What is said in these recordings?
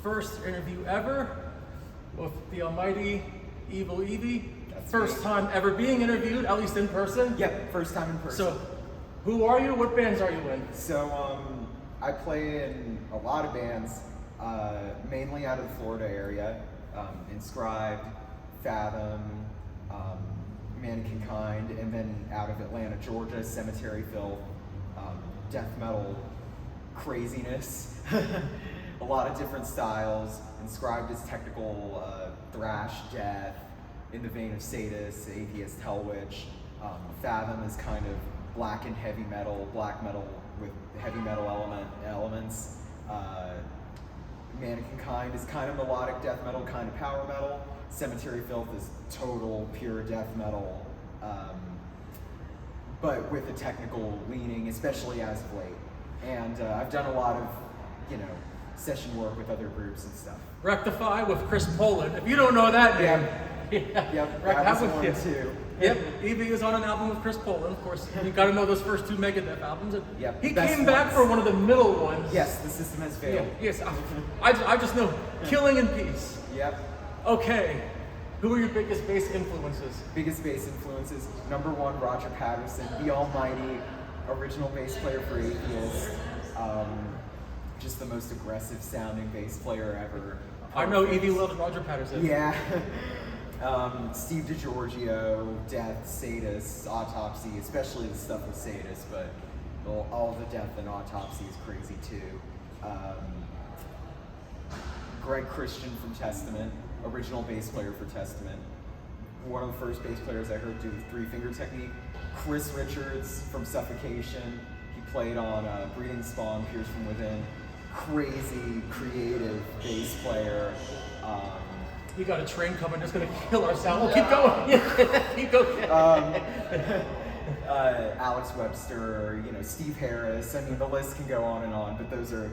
first interview ever with the almighty evil Evie. That's first me. time ever being interviewed, at least in person. Yep, first time in person. So, who are you? What bands are you in? So, I play in a lot of bands, mainly out of the Florida area. Inscribed, Faethom, Mannequin Kind, and then out of Atlanta, Georgia, Cemetery Filth, death metal craziness. A lot of different styles. Inscribed is technical thrash, death, in the vein of Sadist, Atheist, Hellwitch. Faethom is kind of black and heavy metal, black metal with heavy metal elements. Mannequin Kind is kind of melodic death metal, kind of power metal. Cemetery Filth is total pure death metal, but with a technical leaning, especially as of late. And I've done a lot of, session work with other groups and stuff. Rectify with Chris Poland. If you don't know that name, Yep, that was one too. Yep, Evie is on an album with Chris Poland. Of course, you got to know those first two Megadeth albums. Yep, he came back for one of the middle ones. Yes, The System Has Failed. Yeah, yes, I just know Killing in Peace. Yep. Okay, who are your biggest bass influences? Biggest bass influences, number one, Roger Patterson, the almighty original bass player for Atheist. Just the most aggressive sounding bass player ever. I know Evie loves Roger Patterson. Yeah. Steve DiGiorgio, Death, Sadist, Autopsy, especially the stuff with Sadist, but all the Death and Autopsy is crazy too. Greg Christian from Testament, original bass player for Testament. One of the first bass players I heard do the 3-finger technique. Chris Richards from Suffocation. He played on Breeding Spawn, Pierce from Within. Crazy, creative bass player. You got a train coming, just gonna kill our sound. We'll keep going. Keep going. Alex Webster, Steve Harris. I mean, the list can go on and on, but those are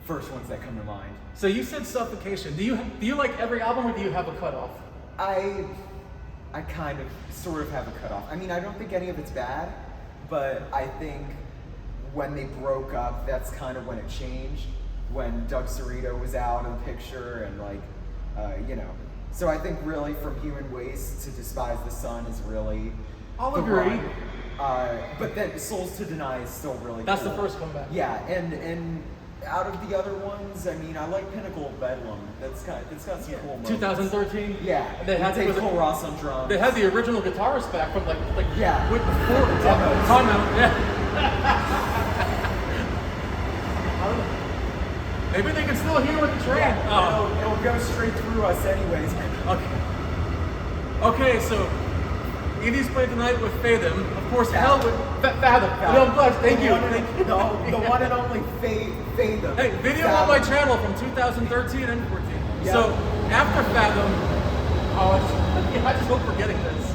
first ones that come to mind. So you said Suffocation. Do you like every album, or do you have a cutoff? I kind of, sort of have a cutoff. I mean, I don't think any of it's bad, but I think when they broke up, that's kind of when it changed. When Doug Cerrito was out of the picture, and So I think really from Human Waste to Despise the Sun is really. I'll agree. Run. But then Souls to Deny is still really. That's cool. the first comeback. Yeah, and out of the other ones, I mean, I like Pinnacle of Bedlam. It's got some cool moments. 2013. Yeah, they had Cole Ross on drums. They had the original guitarist back from like yeah, with before time out. Yeah. Maybe they can still hear with the train. Yeah, it'll go straight through us anyways. Okay, so Evie's played tonight with Faethom. Of course, Faethom. Faethom. No, I'm glad. Thank you. The one and only Faethom. Hey, video Faethom. on my channel from 2013 and 14. Yeah. So after Faethom, I just hope we're getting this.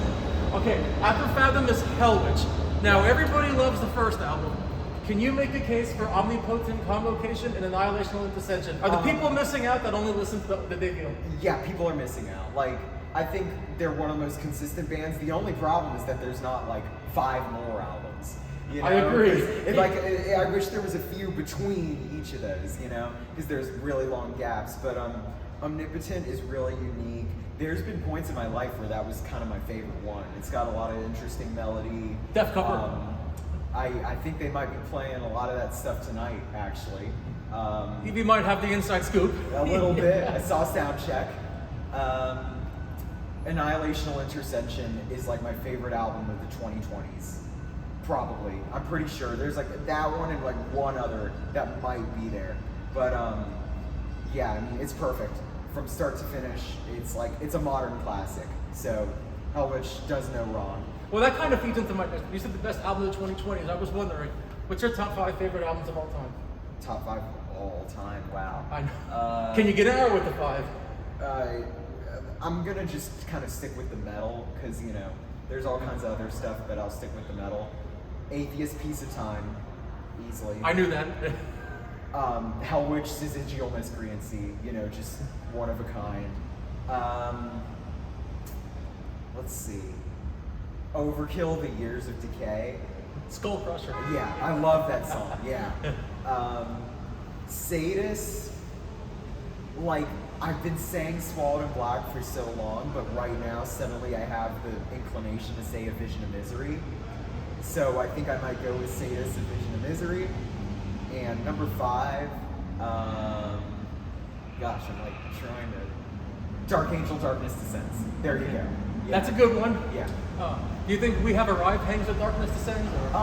Okay, after Faethom is Hellwitch. Now everybody loves the first album. Can you make a case for Omnipotent Convocation and Annihilational Intercession? Are the people missing out that only listen to the debut? Yeah, people are missing out. Like, I think they're one of the most consistent bands. The only problem is that there's not like 5 more albums. I agree. I wish there was a few between each of those, because there's really long gaps. But Omnipotent is really unique. There's been points in my life where that was kind of my favorite one. It's got a lot of interesting melody. Def cover. I think they might be playing a lot of that stuff tonight, actually. Evie might have the inside scoop. A little bit. I saw Soundcheck. Annihilational Intercession is like my favorite album of the 2020s. Probably. I'm pretty sure. There's like that one and like one other that might be there. But yeah, I mean, it's perfect. From start to finish, it's a modern classic. So Hellwitch does no wrong. Well, that kind of feeds into you said the best album of the 2020s. I was wondering, what's your top 5 favorite albums of all time? Top 5 of all time, wow. I know. Can you get out with the 5? I'm gonna just kind of stick with the metal, because, there's all kinds of other stuff, but I'll stick with the metal. Atheist Piece of Time, easily. I knew that. Hellwitch, Syzygial Miscreancy, just one of a kind. Let's see. Overkill, The Years of Decay. Skull Crusher. Yeah, I love that song, yeah. Sadist, like I've been saying Swallowed in Black for so long, but right now suddenly I have the inclination to say A Vision of Misery. So I think I might go with Sadist, A Vision of Misery. And number 5, gosh, I'm like trying to. Dark Angel, Darkness Descends. There you go. Yeah. That's a good one. Yeah. Do you think We Have Arrived hangs with Darkness Descends? Or?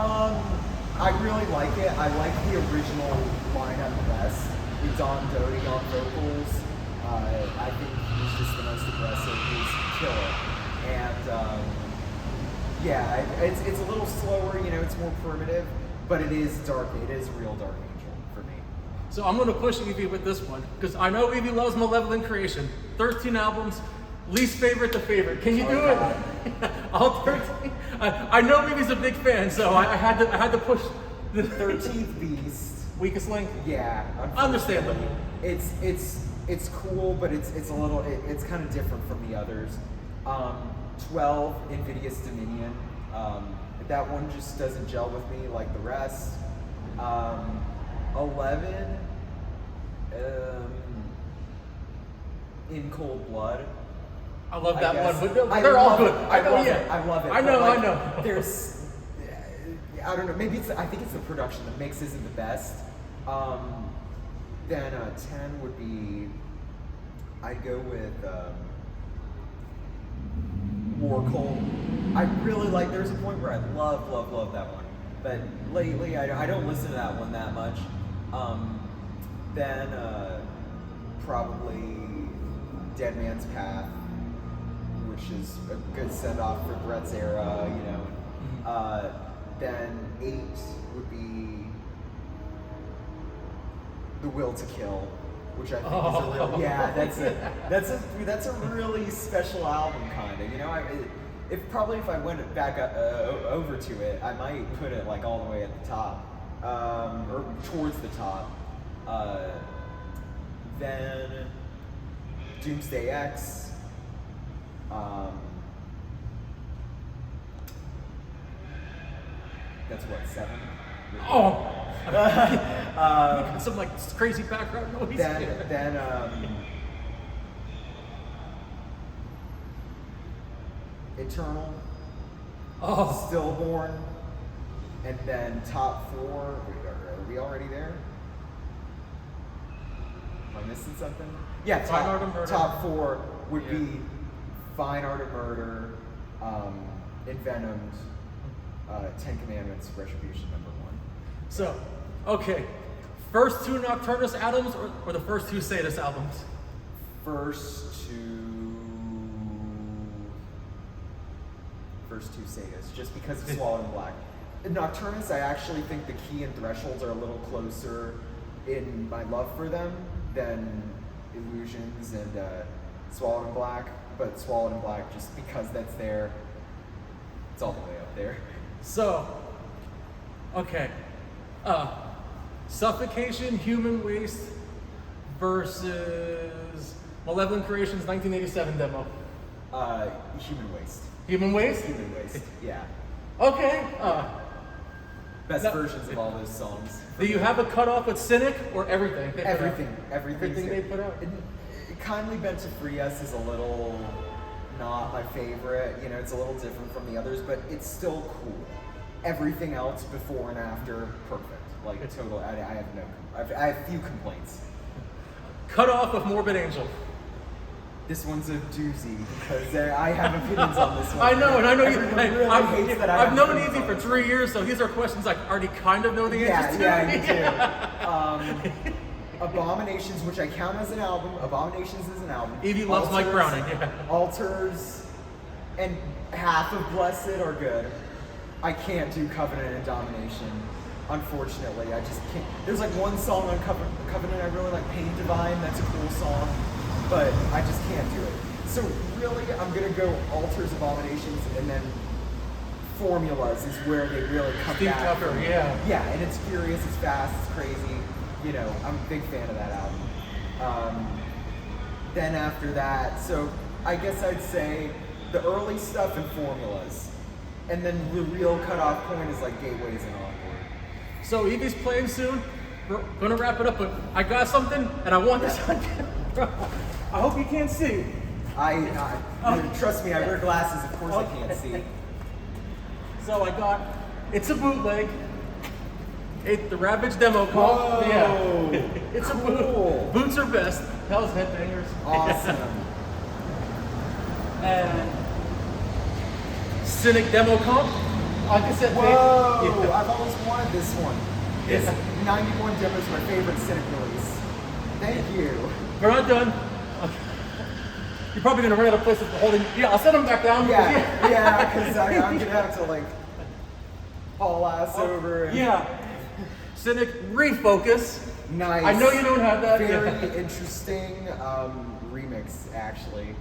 I really like it. I like the original lineup the best. With Don Doty on vocals. I think he's just the most aggressive. He's killer. And yeah, it's a little slower. It's more primitive, but it is dark. It is real Dark Angel for me. So I'm going to push Evie with this one, because I know Evie loves Malevolent Creation. 13 albums, least favorite to favorite. Can you do it? All 13? I know Evie's a big fan, so I had to push the 13th Beast. Weakest link? Yeah. Understandable. It's cool, but it's a little, it's kind of different from the others. 12, Invidious Dominion. That one just doesn't gel with me like the rest. 11, In Cold Blood. I love that one, but they're all good. I love it. I love it. I know. There's, I don't know. Maybe I think it's the production. The mix isn't the best. Then 10 would be. I'd go with War Cult. I really like. There's a point where I love that one, but lately I don't listen to that one that much. Then probably Dead Man's Path, which is a good send-off for Brett's era, Then 8 would be The Will to Kill, which I think is a real, that's a really special album, kind of. If I went back over to it, I might put it like all the way at the top, or towards the top. Then Doomsday X. That's what, 7? Some like crazy background noise. Then Eternal. Stillborn. And then top 4. Are we already there? Am I missing something? Yeah, Fine Art of Murder. Top 4 would be Fine Art of Murder, Envenomed, 10 Commandments, Retribution #1. So, okay. First 2 Nocturnus albums or the first 2 Sadist albums? First two Sadist, just because of Swallowed in Black. Nocturnus, I actually think the Key and Thresholds are a little closer in my love for them than Illusions and Swallowed in Black, but Swallowed in Black, just because that's there, it's all the way up there. So, okay. Suffocation, Human Waste versus Malevolent Creation's 1987 demo. Human Waste. Human Waste? Human Waste, yeah. Okay. Best versions of all those songs. Do you have a cutoff with Cynic or everything? Everything they put out? Kindly Bent to Free Us is a little not my favorite. It's a little different from the others, but it's still cool. Everything else before and after, perfect. Like total. I have few complaints. Cutoff of Morbid Angel. This one's a doozy because I have opinions on this one. I know Everyone really hates that I've known Evie for 3 years, so these are questions I already kind of know the answers to. Yeah, you do. Abominations, which I count as an album. Abominations is an album. Evie loves Mike Browning. Yeah. Altars and half of Blessed are good. I can't do Covenant and Domination. Unfortunately, I just can't. There's like one song on Covenant I really like, Pain Divine. That's a cool song, but I just can't do it. So really, I'm gonna go Altars, Abominations, and then Formulas is where they really come Steve back. Tucker, yeah. Yeah, and it's furious, it's fast, it's crazy. I'm a big fan of that album. Then after that, so I guess I'd say the early stuff and Formulas. And then the real cutoff point is like Gateways and Onward. So Evie's playing soon. We're gonna wrap it up, but I got something, and I want this on. I hope you can't see. Trust me, I wear glasses. Of course, I can't see. So I got. It's a bootleg. The Ravage demo comp. Whoa, Yeah. It's cool. a boot. Boots are best. Hell's headbangers. Awesome. And Cynic demo comp. Like I said, Whoa! yeah. I've always wanted this one. This 91 demo is my favorite Cynic release. Thank you. We're not done. You're probably gonna run out of places for holding. Yeah, I'll set them back down. Yeah, because I'm gonna have to like haul ass over. And Yeah. Cynic refocus. Nice. I know you don't have that. Very interesting remix, actually.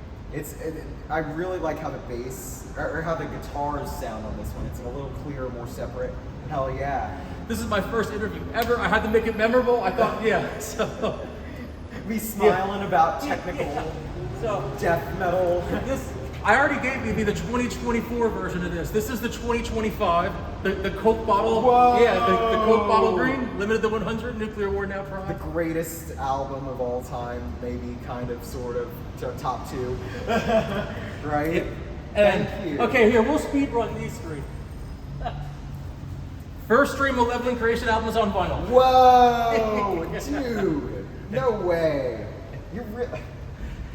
I really like how the bass or how the guitars sound on this one. It's a little clearer, more separate. Hell yeah. This is my first interview ever. I had to make it memorable. I thought, so. Me smiling about technical So death metal. I already gave you the 2024 version of this. This is the 2025, the Coke bottle. Whoa. Yeah, the Coke bottle green, limited to 100, Nuclear War Now Prime. The greatest album of all time, maybe, kind of, sort of, top 2. Right? And, Thank you. okay, here, we'll speed run these three. First stream of Leveling Creation albums on vinyl. Whoa, dude. No way. You're really...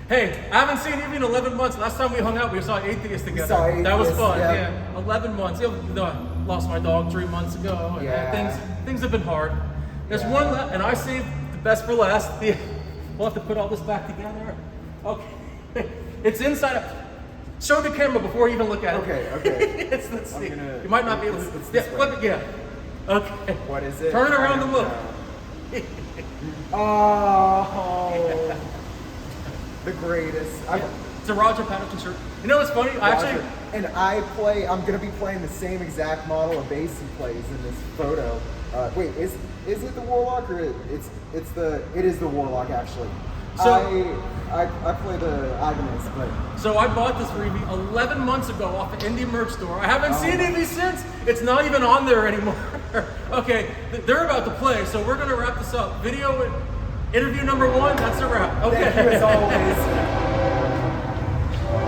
Hey, I haven't seen Evie in 11 months. Last time we hung out, we saw Atheist together. saw Atheist, that was fun. yeah. Yeah, 11 months. You know, I lost my dog 3 months ago. And Yeah. things have been hard. There's Yeah. one left, and I saved the best for last. We'll have to put all this back together. Okay, it's inside. Show the camera before you even look at it. Okay. Let's see. gonna- You might not be able to. it's Yeah, this way. flip it. Yeah. Okay. What is it? Turn it around I and don't look. know. Oh, the greatest. It's a Roger Patterson shirt. You know what's funny? I'm gonna be playing the same exact model of bass he plays in this photo. Wait, is it the Warlock or it is the Warlock actually? So I play the Agonist, but So I bought this for Evie 11 months ago off an indie merch store. I haven't seen Evie since. It's not even on there anymore. Okay, they're about to play, so we're gonna wrap this up. Interview number 1, that's a wrap. Okay. thank you as always.